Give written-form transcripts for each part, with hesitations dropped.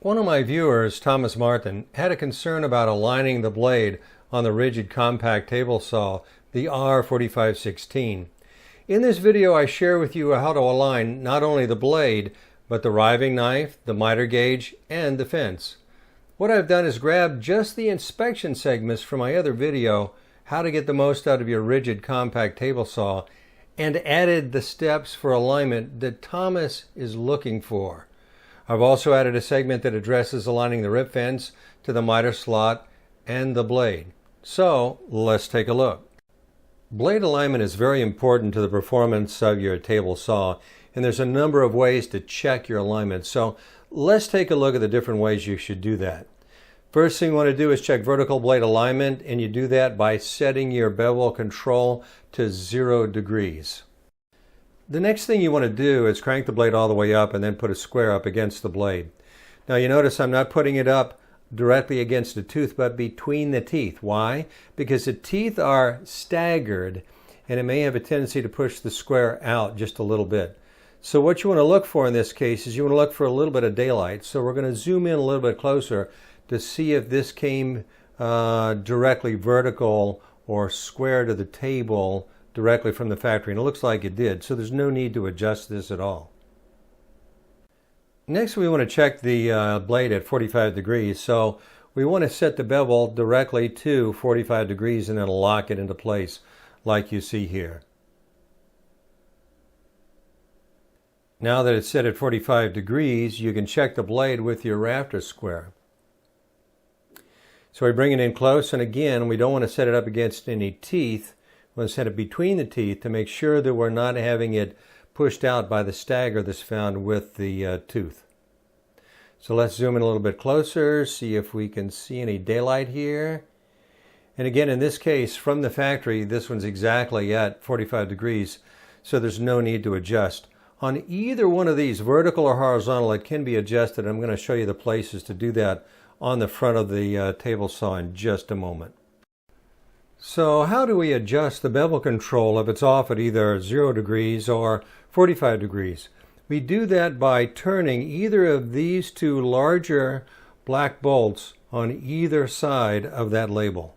One of my viewers, Thomas Martin, had a concern about aligning the blade on the Ridgid Compact table saw, the R4516. In this video I share with you how to align not only the blade, but the riving knife, the miter gauge, and the fence. What I've done is grab just the inspection segments from my other video, how to get the most out of your Ridgid Compact table saw, and added the steps for alignment that Thomas is looking for. I've also added a segment that addresses aligning the rip fence to the miter slot and the blade. So let's take a look. Blade alignment is very important to the performance of your table saw, and there's a number of ways to check your alignment. So let's take a look at the different ways you should do that. First thing you want to do is check vertical blade alignment, and you do that by setting your bevel control to 0 degrees. The next thing you want to do is crank the blade all the way up and then put a square up against the blade. Now you notice I'm not putting it up directly against the tooth, but between the teeth. Why? Because the teeth are staggered and it may have a tendency to push the square out just a little bit. So what you want to look for in this case is you want to look for a little bit of daylight. So we're going to zoom in a little bit closer to see if this came directly vertical or square to the table directly from the factory, and it looks like it did, so there's no need to adjust this at all. Next we want to check the blade at 45 degrees, so we want to set the bevel directly to 45 degrees and then lock it into place like you see here. Now that it's set at 45 degrees, you can check the blade with your rafter square. So we bring it in close, and again, we don't want to set it up against any teeth. We want to set it between the teeth to make sure that we're not having it pushed out by the stagger that's found with the tooth. So let's zoom in a little bit closer, see if we can see any daylight here. And again, in this case, from the factory, this one's exactly at 45 degrees, so there's no need to adjust. On either one of these, vertical or horizontal, it can be adjusted. I'm going to show you the places to do that on the front of the table saw in just a moment. So how do we adjust the bevel control if it's off at either 0 degrees or 45 degrees? We do that by turning either of these two larger black bolts on either side of that label.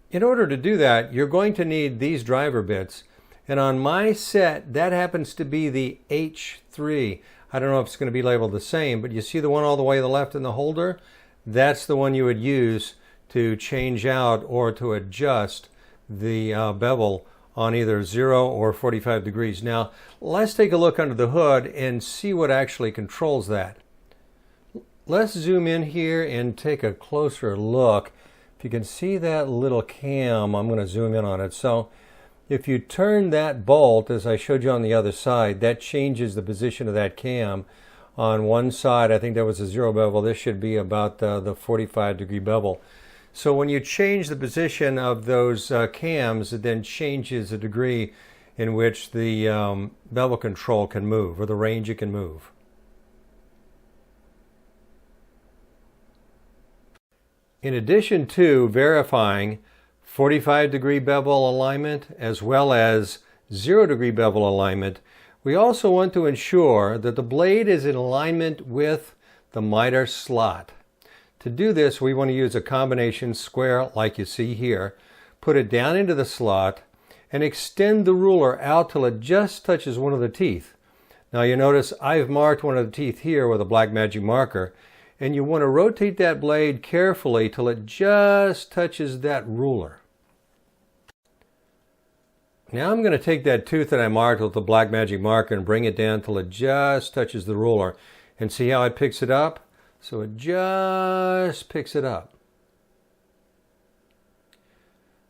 In order to do that, you're going to need these driver bits. And on my set, that happens to be the H3. I don't know if it's going to be labeled the same, but you see the one all the way to the left in the holder? That's the one you would use to change out or to adjust the bevel on either 0 or 45 degrees. Now, let's take a look under the hood and see what actually controls that. Let's zoom in here and take a closer look. If you can see that little cam, I'm going to zoom in on it. So if you turn that bolt, as I showed you on the other side, that changes the position of that cam. On one side, I think that was a 0 bevel. This should be about the 45 degree bevel. So when you change the position of those cams, it then changes the degree in which the bevel control can move, or the range it can move. In addition to verifying 45 degree bevel alignment as well as 0 degree bevel alignment, we also want to ensure that the blade is in alignment with the miter slot. To do this, we want to use a combination square like you see here, put it down into the slot, and extend the ruler out till it just touches one of the teeth. Now you notice I've marked one of the teeth here with a black magic marker, and you want to rotate that blade carefully till it just touches that ruler. Now I'm going to take that tooth that I marked with the black magic marker and bring it down till it just touches the ruler. And see how it picks it up? So it just picks it up.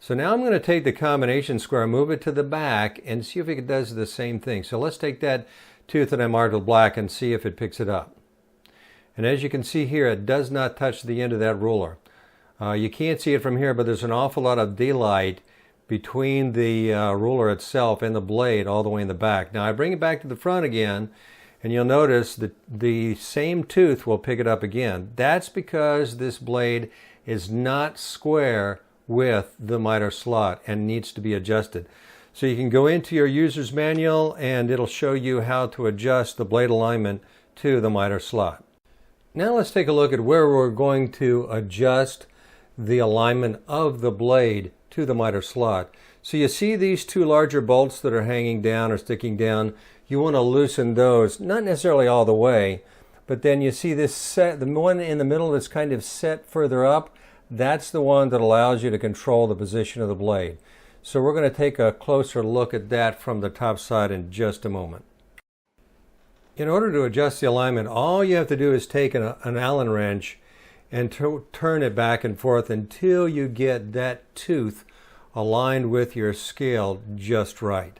So now I'm going to take the combination square, move it to the back, and see if it does the same thing. So let's take that tooth that I marked with black and see if it picks it up. And as you can see here, it does not touch the end of that ruler. You can't see it from here, but there's an awful lot of daylight between the ruler itself and the blade all the way in the back. Now I bring it back to the front again, and you'll notice that the same tooth will pick it up again. That's because this blade is not square with the miter slot and needs to be adjusted. So you can go into your user's manual and it'll show you how to adjust the blade alignment to the miter slot. Now let's take a look at where we're going to adjust the alignment of the blade to the miter slot. So you see these two larger bolts that are hanging down or sticking down. You want to loosen those, not necessarily all the way, but then you see this set, the one in the middle that's kind of set further up, that's the one that allows you to control the position of the blade. So we're going to take a closer look at that from the top side in just a moment. In order to adjust the alignment, all you have to do is take an Allen wrench and turn it back and forth until you get that tooth aligned with your scale just right.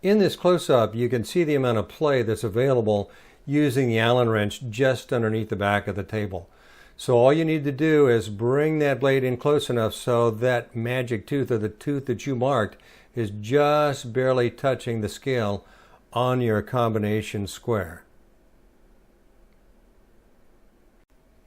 In this close-up, you can see the amount of play that's available using the Allen wrench just underneath the back of the table. So all you need to do is bring that blade in close enough so that magic tooth, or the tooth that you marked, is just barely touching the scale on your combination square.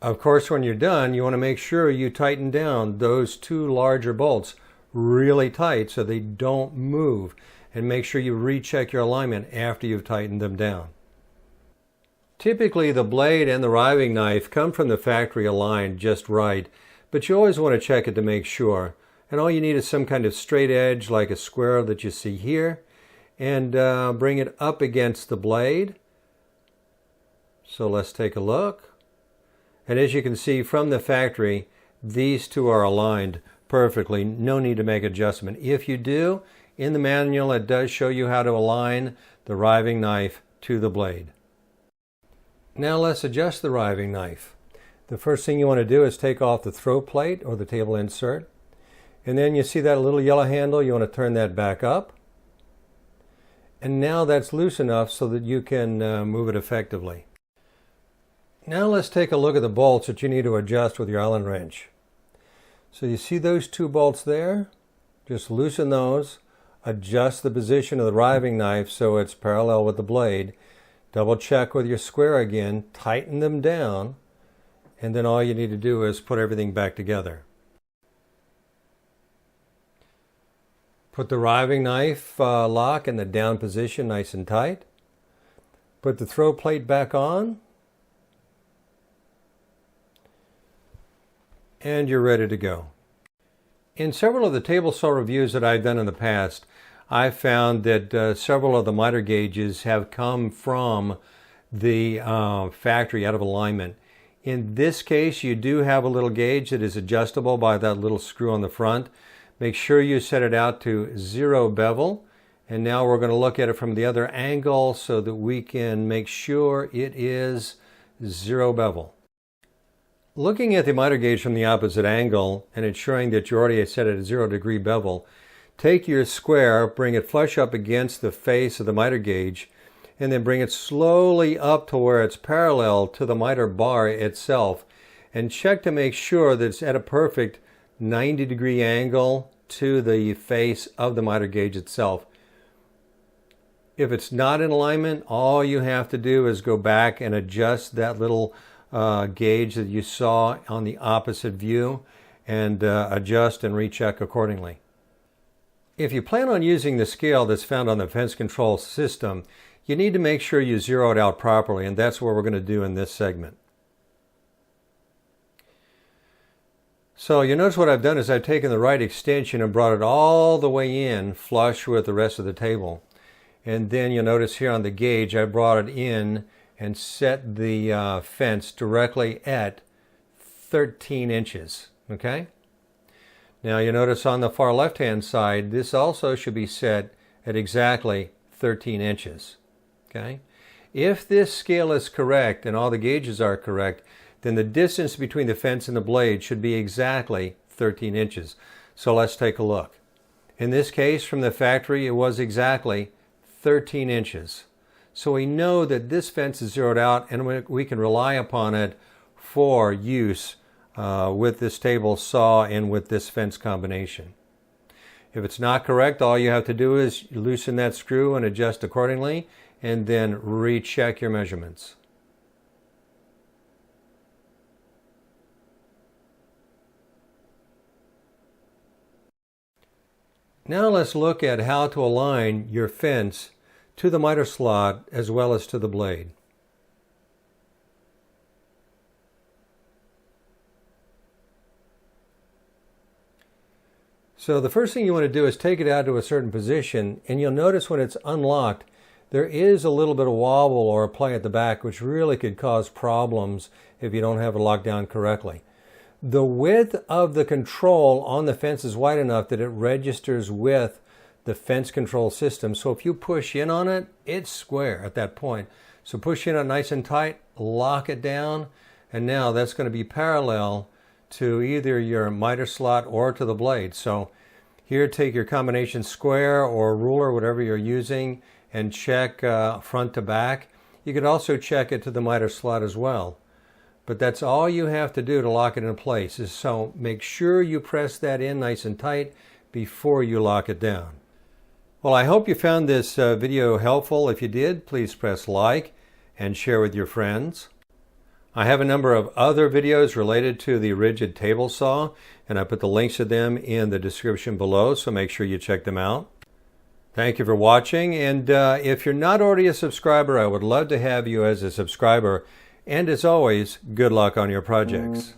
Of course, when you're done, you want to make sure you tighten down those two larger bolts really tight so they don't move, and make sure you recheck your alignment after you've tightened them down. Typically, the blade and the riving knife come from the factory aligned just right, but you always want to check it to make sure. And all you need is some kind of straight edge like a square that you see here, and bring it up against the blade. So let's take a look. And as you can see from the factory, these two are aligned perfectly. No need to make adjustment. If you do, in the manual it does show you how to align the riving knife to the blade. Now let's adjust the riving knife. The first thing you want to do is take off the throat plate or the table insert. And then you see that little yellow handle, you want to turn that back up. And now that's loose enough so that you can move it effectively. Now let's take a look at the bolts that you need to adjust with your Allen wrench. So you see those two bolts there? Just loosen those, adjust the position of the riving knife so it's parallel with the blade. Double check with your square again, tighten them down, and then all you need to do is put everything back together. Put the riving knife lock in the down position nice and tight. Put the throw plate back on. And you're ready to go. In several of the table saw reviews that I've done in the past, I've found that several of the miter gauges have come from the factory out of alignment. In this case, you do have a little gauge that is adjustable by that little screw on the front. Make sure you set it out to 0 bevel. And now we're going to look at it from the other angle so that we can make sure it is 0 bevel. Looking at the miter gauge from the opposite angle and ensuring that you already set it at 0 degree bevel, take your square, bring it flush up against the face of the miter gauge, and then bring it slowly up to where it's parallel to the miter bar itself, and check to make sure that it's at a perfect 90 degree angle to the face of the miter gauge itself. If it's not in alignment, all you have to do is go back and adjust that little gauge that you saw on the opposite view, and adjust and recheck accordingly. If you plan on using the scale that's found on the fence control system, you need to make sure you zero it out properly, and that's what we're going to do in this segment. So you notice what I've done is I've taken the right extension and brought it all the way in flush with the rest of the table. And then you'll notice here on the gauge I brought it in and set the fence directly at 13 inches. Okay? Now you notice on the far left hand side this also should be set at exactly 13 inches. Okay? If this scale is correct and all the gauges are correct, then the distance between the fence and the blade should be exactly 13 inches. So let's take a look. In this case, from the factory, it was exactly 13 inches. So we know that this fence is zeroed out, and we can rely upon it for use with this table saw and with this fence combination. If it's not correct, all you have to do is loosen that screw and adjust accordingly, and then recheck your measurements. Now let's look at how to align your fence to the miter slot as well as to the blade. So the first thing you want to do is take it out to a certain position, and you'll notice when it's unlocked, there is a little bit of wobble or a play at the back, which really could cause problems if you don't have it locked down correctly. The width of the control on the fence is wide enough that it registers with the fence control system. So if you push in on it, it's square at that point. So push in on it nice and tight, lock it down, and now that's going to be parallel to either your miter slot or to the blade. So here, take your combination square or ruler, whatever you're using, and check front to back. You could also check it to the miter slot as well. But that's all you have to do to lock it in place. So make sure you press that in nice and tight before you lock it down. Well, I hope you found this video helpful. If you did, please press like and share with your friends. I have a number of other videos related to the Ridgid table saw, and I put the links to them in the description below, so make sure you check them out. Thank you for watching, and if you're not already a subscriber, I would love to have you as a subscriber. And as always, good luck on your projects.